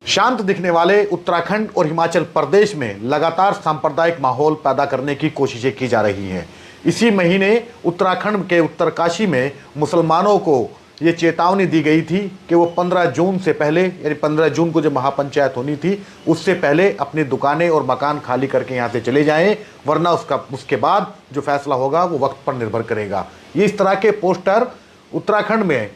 शांत दिखने वाले उत्तराखंड और हिमाचल प्रदेश में लगातार सांप्रदायिक माहौल पैदा करने की कोशिशें की जा रही हैं। इसी महीने उत्तराखंड के उत्तरकाशी में मुसलमानों को ये चेतावनी दी गई थी कि वो 15 जून से पहले, यानी 15 जून को जो महापंचायत होनी थी उससे पहले अपनी दुकानें और मकान खाली करके यहाँ से चले जाएं, वरना उसके बाद जो फैसला होगा वो वक्त पर निर्भर करेगा। ये इस तरह के पोस्टर उत्तराखंड में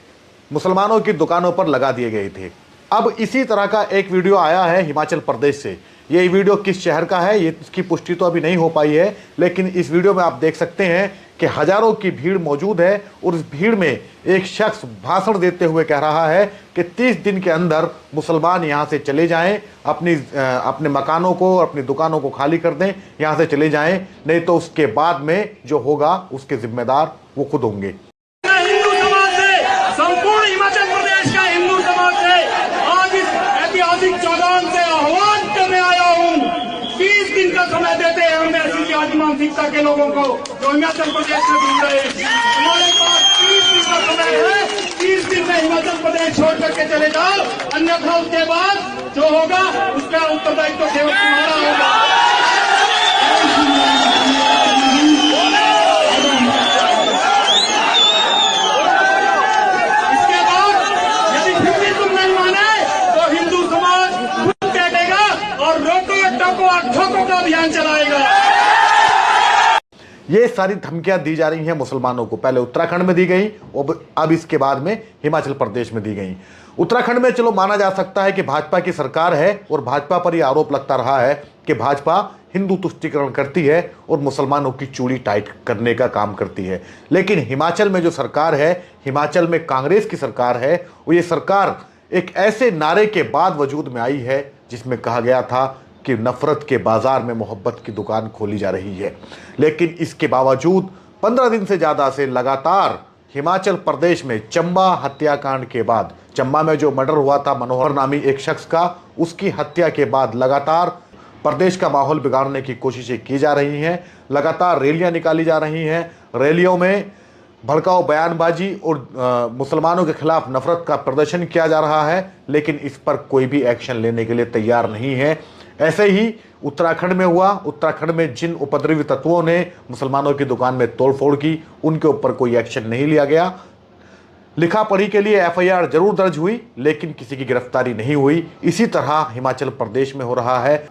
मुसलमानों की दुकानों पर लगा दिए गए थे। अब इसी तरह का एक वीडियो आया है हिमाचल प्रदेश से। ये वीडियो किस शहर का है, ये इसकी पुष्टि तो अभी नहीं हो पाई है, लेकिन इस वीडियो में आप देख सकते हैं कि हजारों की भीड़ मौजूद है और इस भीड़ में एक शख्स भाषण देते हुए कह रहा है कि 30 दिन के अंदर मुसलमान यहाँ से चले जाएं, अपने मकानों को, अपनी दुकानों को खाली कर दें, यहाँ से चले जाएं, नहीं तो उसके बाद में जो होगा उसके जिम्मेदार वो खुद होंगे। ऐतिहासिक चौगान से आह्वान करने आया हूँ। 30 दिन का समय देते हैं हम ऐसी आज मानसिकता के लोगों को जो हिमाचल प्रदेश से दूर रहे। हमारे पास 30 दिन का समय है। 30 दिन में हिमाचल प्रदेश छोड़ करके चले जाओ, अन्यथा उसके बाद जो होगा उसका उत्तरदायित्व केवल तुम्हारा होगा। अभियान चलाएगा। ये सारी धमकियां दी जा रही हैं मुसलमानों को। पहले उत्तराखंड में दी गई, अब इसके बाद में हिमाचल प्रदेश में दी गई। उत्तराखंड में चलो माना जा सकता है कि भाजपा की सरकार है और भाजपा पर यह आरोप लगता रहा है कि भाजपा हिंदू तुष्टीकरण करती है और मुसलमानों की चूड़ी टाइट करने का काम करती है। लेकिन हिमाचल में जो सरकार है, हिमाचल में कांग्रेस की सरकार है, वो ये सरकार एक ऐसे नारे के बाद वजूद में आई है जिसमें कहा गया था कि नफरत के बाजार में मोहब्बत की दुकान खोली जा रही है। लेकिन इसके बावजूद 15 दिन से ज़्यादा से लगातार हिमाचल प्रदेश में चंबा हत्याकांड के बाद, चंबा में जो मर्डर हुआ था मनोहर नामी एक शख्स का, उसकी हत्या के बाद लगातार प्रदेश का माहौल बिगाड़ने की कोशिशें की जा रही हैं। लगातार रैलियां निकाली जा रही हैं। रैलियों में भड़काऊ बयानबाजी और मुसलमानों के खिलाफ नफरत का प्रदर्शन किया जा रहा है, लेकिन इस पर कोई भी एक्शन लेने के लिए तैयार नहीं है। ऐसे ही उत्तराखंड में हुआ। उत्तराखंड में जिन उपद्रवी तत्वों ने मुसलमानों की दुकान में तोड़फोड़ की, उनके ऊपर कोई एक्शन नहीं लिया गया। लिखा पढ़ी के लिए एफआईआर जरूर दर्ज हुई, लेकिन किसी की गिरफ्तारी नहीं हुई। इसी तरह हिमाचल प्रदेश में हो रहा है।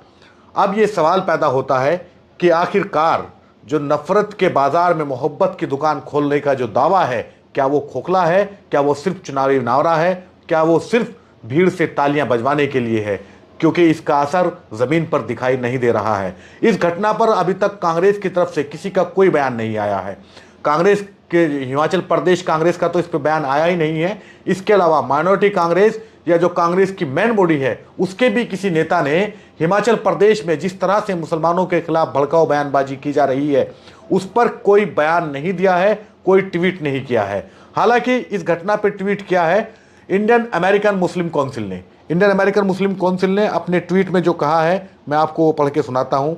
अब ये सवाल पैदा होता है कि आखिरकार जो नफरत के बाजार में मोहब्बत की दुकान खोलने का जो दावा है, क्या वो खोखला है? क्या वो सिर्फ चुनावी नारा है? क्या वो सिर्फ भीड़ से तालियां बजवाने के लिए है? क्योंकि इसका असर जमीन पर दिखाई नहीं दे रहा है। इस घटना पर अभी तक कांग्रेस की तरफ से किसी का कोई बयान नहीं आया है। कांग्रेस के, हिमाचल प्रदेश कांग्रेस का तो इस पर बयान आया ही नहीं है। इसके अलावा माइनॉरिटी कांग्रेस या जो कांग्रेस की मेन बॉडी है, उसके भी किसी नेता ने हिमाचल प्रदेश में जिस तरह से मुसलमानों के खिलाफ भड़काऊ बयानबाजी की जा रही है, उस पर कोई बयान नहीं दिया है, कोई ट्वीट नहीं किया है। हालांकि इस घटना पर ट्वीट किया है इंडियन अमेरिकन मुस्लिम काउंसिल ने। इंडियन अमेरिकन मुस्लिम काउंसिल ने अपने ट्वीट में जो कहा है, मैं आपको पढ़ के सुनाता हूं।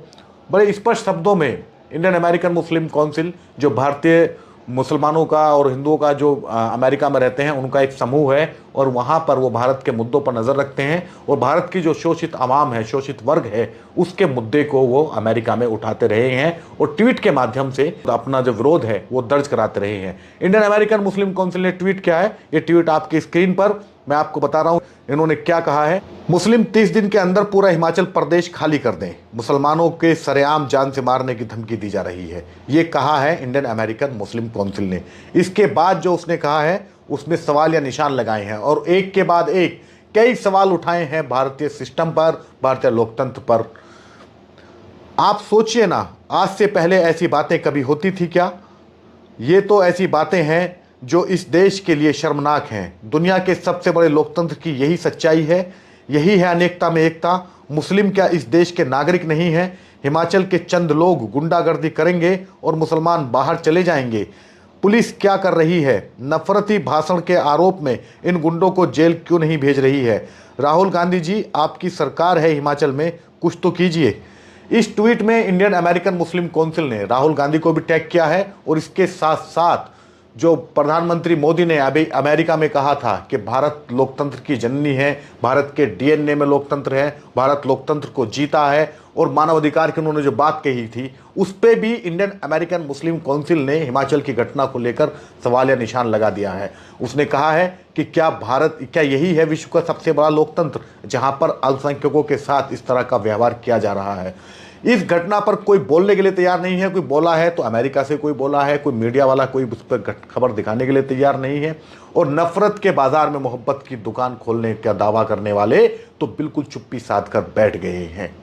बड़े स्पष्ट शब्दों में इंडियन अमेरिकन मुस्लिम काउंसिल, जो भारतीय मुसलमानों का और हिंदुओं का जो अमेरिका में रहते हैं उनका एक समूह है, और वहाँ पर वो भारत के मुद्दों पर नज़र रखते हैं और भारत की जो शोषित आवाम है, शोषित वर्ग है, उसके मुद्दे को वो अमेरिका में उठाते रहे हैं और ट्वीट के माध्यम से अपना जो विरोध है वो दर्ज कराते रहे हैं। इंडियन अमेरिकन मुस्लिम काउंसिल ने ट्वीट किया है। ये ट्वीट आपकी स्क्रीन पर मैं आपको बता रहा हूं। इन्होंने क्या कहा है? मुस्लिम 30 दिन के अंदर पूरा हिमाचल प्रदेश खाली कर दें, मुसलमानों के सरेआम जान से मारने की धमकी दी जा रही है। ये कहा है इंडियन अमेरिकन मुस्लिम काउंसिल ने। इसके बाद जो उसने कहा है उसमें सवाल या निशान लगाए हैं और एक के बाद एक कई सवाल उठाए हैं भारतीय सिस्टम पर, भारतीय लोकतंत्र पर। आप सोचिए ना, आज से पहले ऐसी बातें कभी होती थी क्या? ये तो ऐसी बातें हैं जो इस देश के लिए शर्मनाक हैं। दुनिया के सबसे बड़े लोकतंत्र की यही सच्चाई है, यही है अनेकता में एकता। मुस्लिम क्या इस देश के नागरिक नहीं हैं? हिमाचल के चंद लोग गुंडागर्दी करेंगे और मुसलमान बाहर चले जाएंगे। पुलिस क्या कर रही है? नफरती भाषण के आरोप में इन गुंडों को जेल क्यों नहीं भेज रही है? राहुल गांधी जी, आपकी सरकार है हिमाचल में, कुछ तो कीजिए। इस ट्वीट में इंडियन अमेरिकन मुस्लिम काउंसिल ने राहुल गांधी को भी टैग किया है और इसके साथ साथ जो प्रधानमंत्री मोदी ने अभी अमेरिका में कहा था कि भारत लोकतंत्र की जननी है, भारत के डीएनए में लोकतंत्र है, भारत लोकतंत्र को जीता है, और मानवाधिकार की उन्होंने जो बात कही थी उस पर भी इंडियन अमेरिकन मुस्लिम काउंसिल ने हिमाचल की घटना को लेकर सवाल या निशान लगा दिया है। उसने कहा है कि क्या यही है विश्व का सबसे बड़ा लोकतंत्र जहां पर अल्पसंख्यकों के साथ इस तरह का व्यवहार किया जा रहा है। इस घटना पर कोई बोलने के लिए तैयार नहीं है। कोई बोला है तो अमेरिका से कोई बोला है, कोई मीडिया वाला कोई उस पर खबर दिखाने के लिए तैयार नहीं है। और नफरत के बाजार में मोहब्बत की दुकान खोलने का दावा करने वाले तो बिल्कुल चुप्पी साध कर बैठ गए हैं।